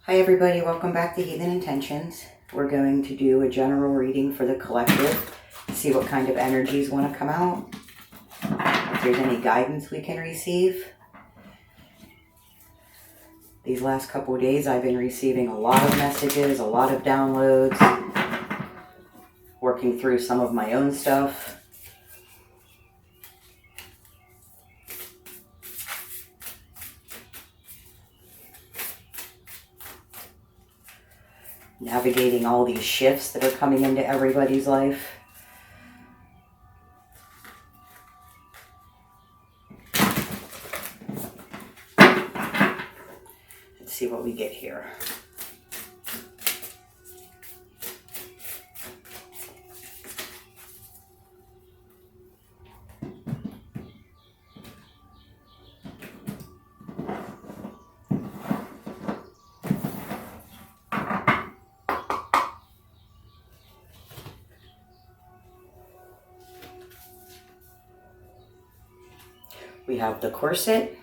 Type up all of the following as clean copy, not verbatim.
Hi everybody, welcome back to Heathen Intentions. We're going to do a general reading for the collective, see what kind of energies want to come out, if there's any guidance we can receive. These last couple of days I've been receiving a lot of messages, a lot of downloads, working through some of my own stuff. Navigating all these shifts that are coming into everybody's life. Let's see what we get here. We have the corset,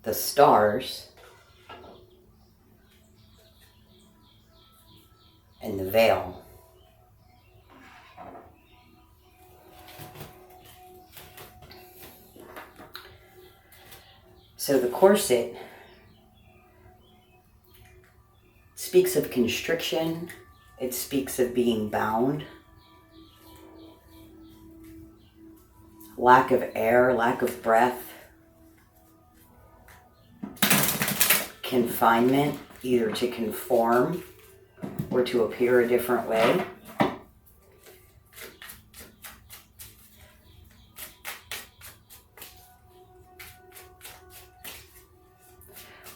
the stars, and the veil. So the corset speaks of constriction. It speaks of being bound, lack of air, lack of breath, confinement, either to conform or to appear a different way.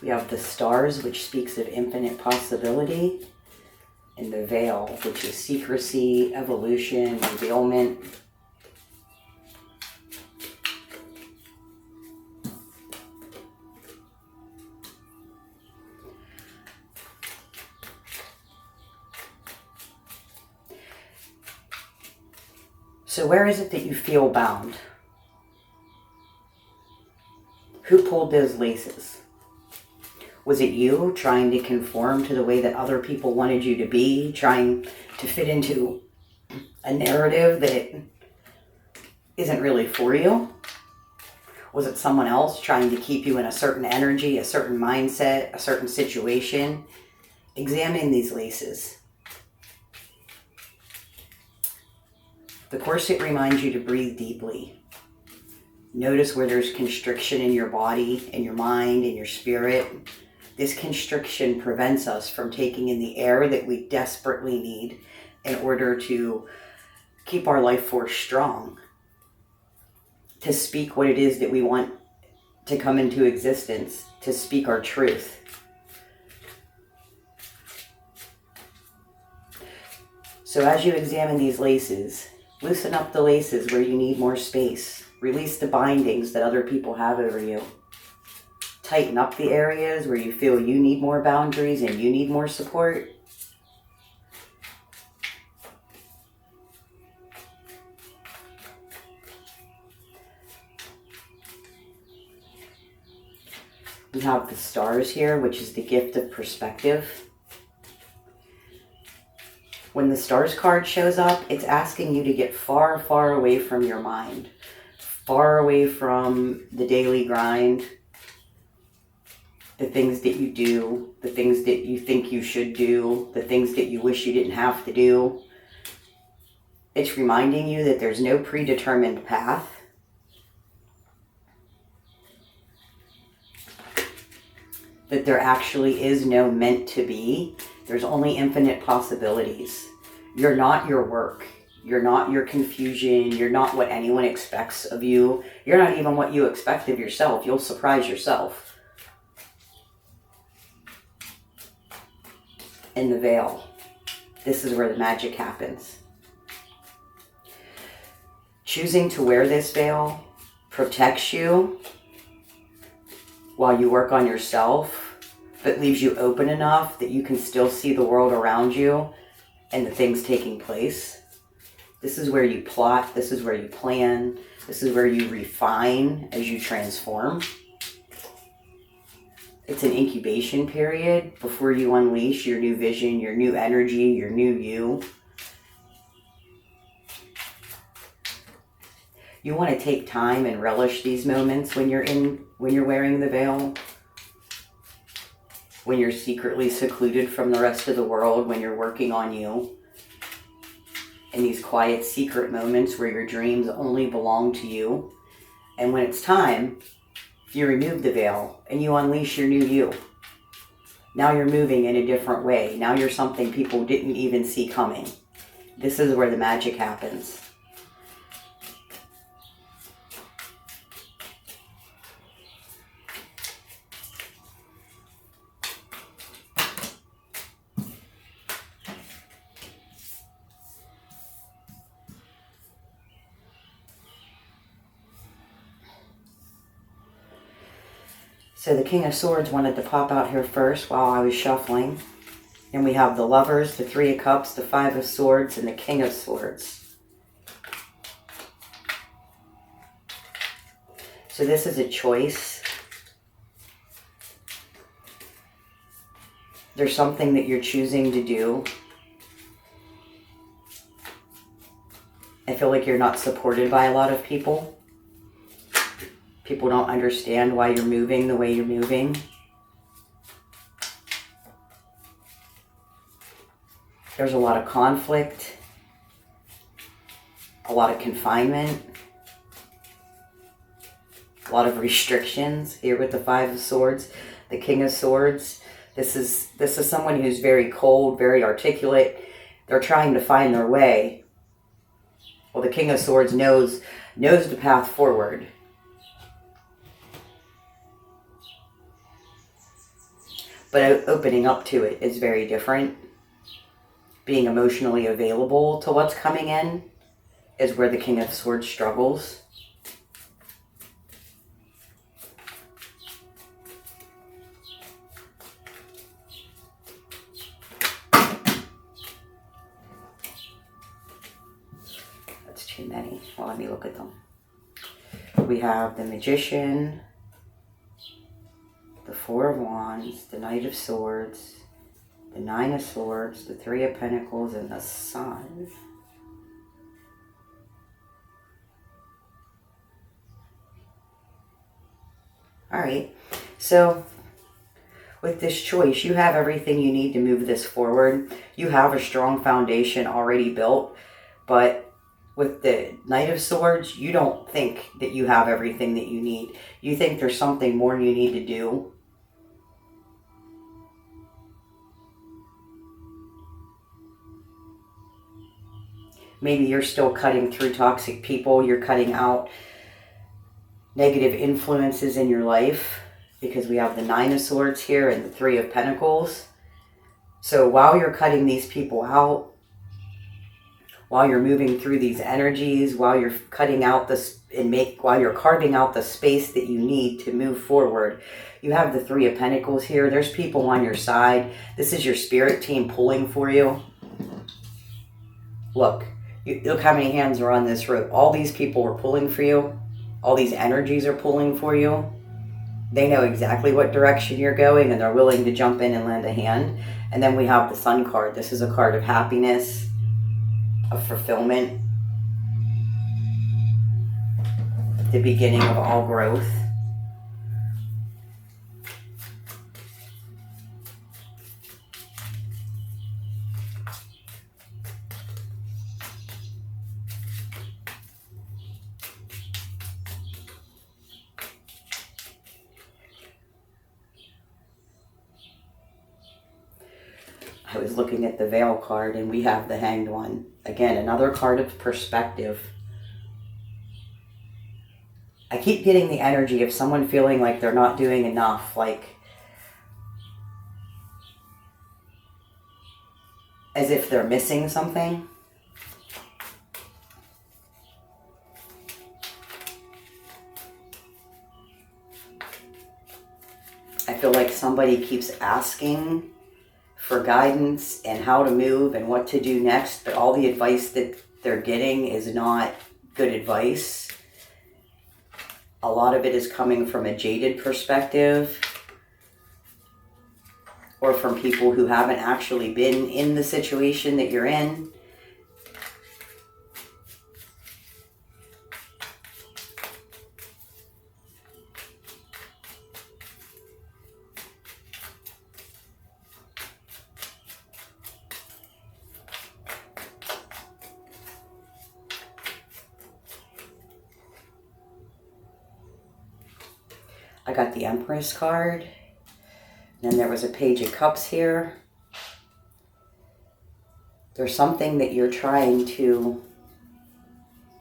We have the stars, which speaks of infinite possibility, and the veil, which is secrecy, evolution, revealment. So where is it that you feel bound? Who pulled those laces? Was it you trying to conform to the way that other people wanted you to be, trying to fit into a narrative that isn't really for you? Was it someone else trying to keep you in a certain energy, a certain mindset, a certain situation? Examine these laces. The corset reminds you to breathe deeply. Notice where there's constriction in your body, in your mind, in your spirit. This constriction prevents us from taking in the air that we desperately need in order to keep our life force strong, to speak what it is that we want to come into existence, to speak our truth. So as you examine these laces, loosen up the laces where you need more space. Release the bindings that other people have over you. Tighten up the areas where you feel you need more boundaries and you need more support. We have the stars here, which is the gift of perspective. When the stars card shows up, it's asking you to get far, far away from your mind, far away from the daily grind, the things that you do, the things that you think you should do, the things that you wish you didn't have to do. It's reminding you that there's no predetermined path. That there actually is no meant to be. There's only infinite possibilities. You're not your work. You're not your confusion. You're not what anyone expects of you. You're not even what you expect of yourself. You'll surprise yourself. In the veil, this is where the magic happens. Choosing to wear this veil protects you while you work on yourself, but leaves you open enough that you can still see the world around you and the things taking place. This is where you plot. This is where you plan. This is where you refine as you transform. It's an incubation period before you unleash your new vision, your new energy, your new you. You want to take time and relish these moments when you're wearing the veil. When you're secretly secluded from the rest of the world, when you're working on you. In these quiet, secret moments where your dreams only belong to you. And when it's time, you remove the veil and you unleash your new you. Now you're moving in a different way. Now you're something people didn't even see coming. This is where the magic happens. So the King of Swords wanted to pop out here first while I was shuffling. And we have the Lovers, the Three of Cups, the Five of Swords, and the King of Swords. So this is a choice. There's something that you're choosing to do. I feel like you're not supported by a lot of people. People don't understand why you're moving the way you're moving. There's a lot of conflict, a lot of confinement, a lot of restrictions here with the Five of Swords, the King of Swords. This is someone who's very cold, very articulate. They're trying to find their way. Well, the King of Swords knows the path forward. But opening up to it is very different. Being emotionally available to what's coming in is where the King of Swords struggles. That's too many. Well, let me look at them. We have the Magician, the Four of Wands, the Knight of Swords, the Nine of Swords, the Three of Pentacles, and the Sun. All right, so with this choice, you have everything you need to move this forward. You have a strong foundation already built, but with the Knight of Swords, you don't think that you have everything that you need. You think there's something more you need to do. Maybe you're still cutting through toxic people. You're cutting out negative influences in your life because we have the Nine of Swords here and the Three of Pentacles. So while you're cutting these people out, while you're moving through these energies, while you're cutting out this while you're carving out the space that you need to move forward, you have the Three of Pentacles here. There's people on your side. This is your spirit team pulling for you. Look how many hands are on this rope. All these people are pulling for you. All these energies are pulling for you. They know exactly what direction you're going and they're willing to jump in and lend a hand. And then we have the Sun card. This is a card of happiness, of fulfillment, the beginning of all growth. I was looking at the Veil card and we have the Hanged One. Again, another card of perspective. I keep getting the energy of someone feeling like they're not doing enough, like as if they're missing something. I feel like somebody keeps asking for guidance and how to move and what to do next, but all the advice that they're getting is not good advice. A lot of it is coming from a jaded perspective, or from people who haven't actually been in the situation that you're in. I got the Empress card. And there was a Page of Cups here. There's something that you're trying to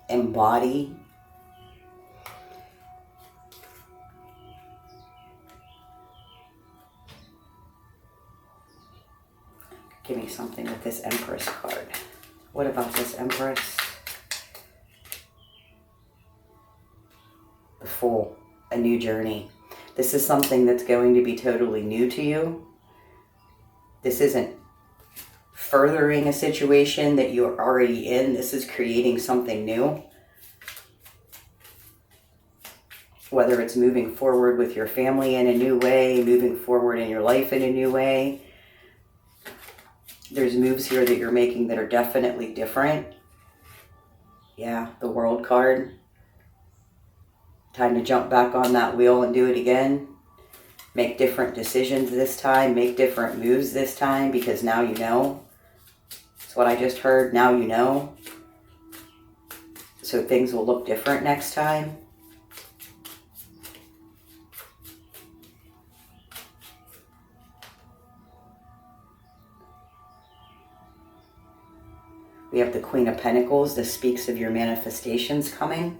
embody. Give me something with this Empress card. What about this Empress? The Fool, a new journey. This is something that's going to be totally new to you. This isn't furthering a situation that you're already in. This is creating something new. Whether it's moving forward with your family in a new way, moving forward in your life in a new way. There's moves here that you're making that are definitely different. Yeah, the World card. Time to jump back on that wheel and do it again. Make different decisions this time. Make different moves this time, because now you know. That's what I just heard. Now you know. So things will look different next time. We have the Queen of Pentacles. This speaks of your manifestations coming.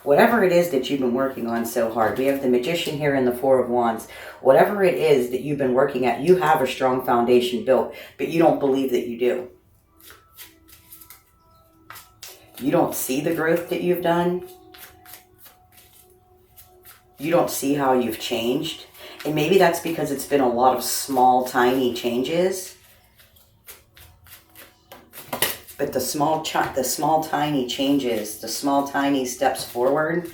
Whatever it is that you've been working on so hard. We have the Magician here and the Four of Wands. Whatever it is that you've been working at, you have a strong foundation built, but you don't believe that you do. You don't see the growth that you've done. You don't see how you've changed. And maybe that's because it's been a lot of small, tiny changes. But the small, tiny changes, the small, tiny steps forward,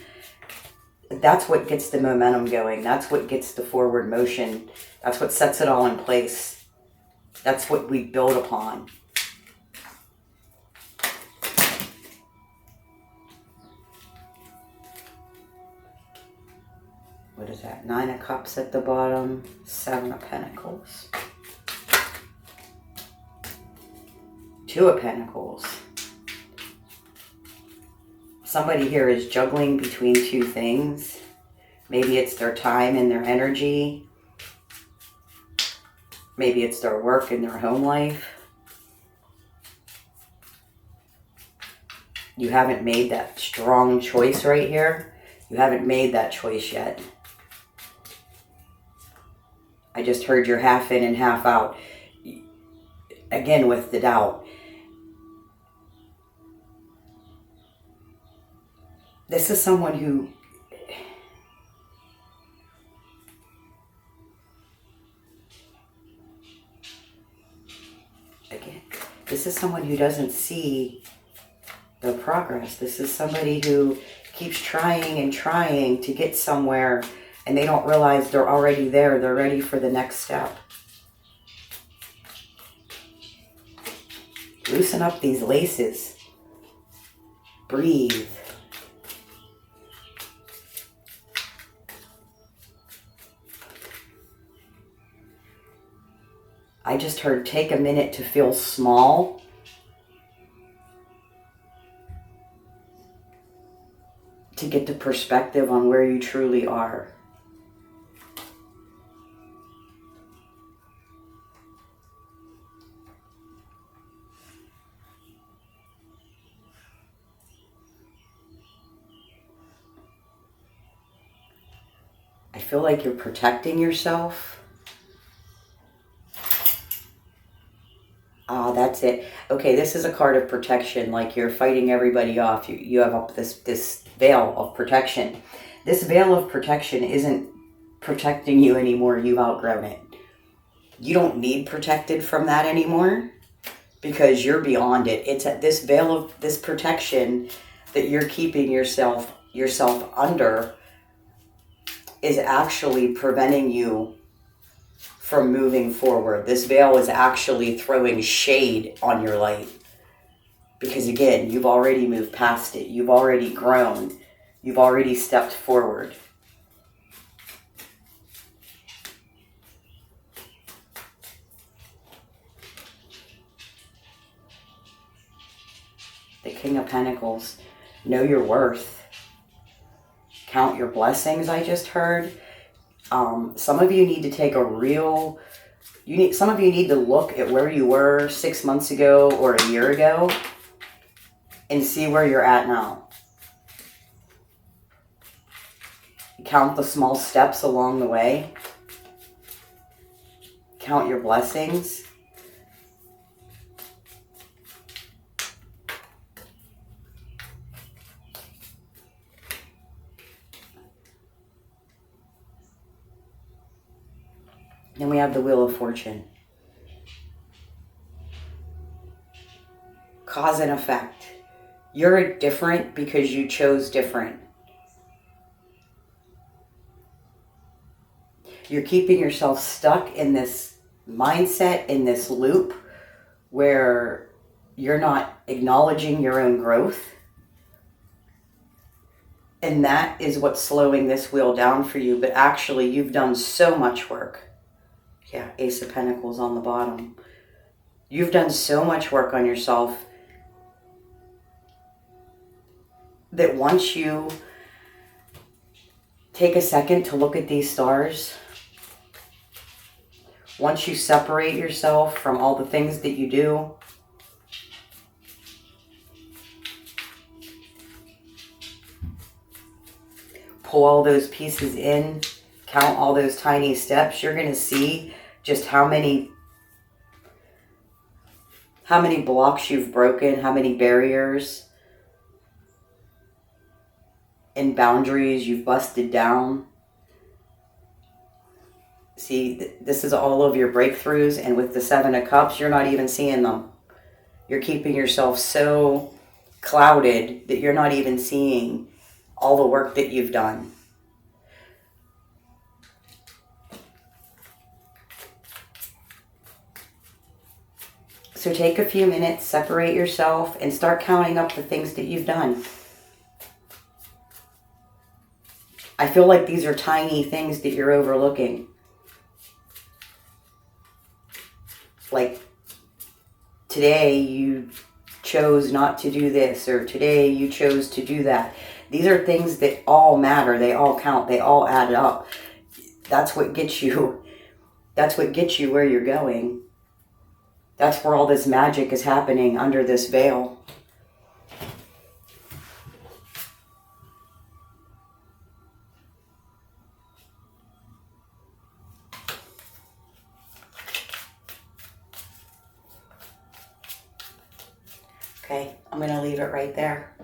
that's what gets the momentum going. That's what gets the forward motion. That's what sets it all in place. That's what we build upon. What is that? 9 of Cups at the bottom, 7 of Pentacles. 2 of Pentacles. Somebody here is juggling between two things. Maybe it's their time and their energy. Maybe it's their work and their home life. You haven't made that strong choice right here. You haven't made that choice yet. I just heard you're half in and half out. Again, with the doubt. This is someone who doesn't see the progress. This is somebody who keeps trying and trying to get somewhere, and they don't realize they're already there. They're ready for the next step. Loosen up these laces. Breathe. I just heard take a minute to feel small. To get the perspective on where you truly are. I feel like you're protecting yourself. Ah, that's it. Okay, this is a card of protection, like you're fighting everybody off. You have up this veil of protection. This veil of protection isn't protecting you anymore. You've outgrown it. You don't need protected from that anymore. because you're beyond it. It's at this veil of this protection that you're keeping yourself under is actually preventing you from moving forward. This veil is actually throwing shade on your light. Because again, you've already moved past it. You've already grown. You've already stepped forward. The King of Pentacles. Know your worth. Count your blessings, I just heard. Some of you need to take a real... some of you need to look at where you were 6 months ago or a year ago and see where you're at now. Count the small steps along the way. Count your blessings. Then we have the Wheel of Fortune. Cause and effect. You're different because you chose different. You're keeping yourself stuck in this mindset, in this loop, where you're not acknowledging your own growth. And that is what's slowing this wheel down for you. But actually, you've done so much work. Yeah, Ace of Pentacles on the bottom. You've done so much work on yourself that once you take a second to look at these stars, once you separate yourself from all the things that you do, pull all those pieces in, count all those tiny steps, you're going to see just how many blocks you've broken, how many barriers and boundaries you've busted down. See, this is all of your breakthroughs, and with the Seven of Cups, you're not even seeing them. You're keeping yourself so clouded that you're not even seeing all the work that you've done. So take a few minutes, separate yourself, and start counting up the things that you've done. I feel like these are tiny things that you're overlooking. Like, today you chose not to do this, or today you chose to do that. These are things that all matter. They all count. They all add up. That's what gets you. That's what gets you where you're going. That's where all this magic is happening, under this veil. Okay, I'm going to leave it right there.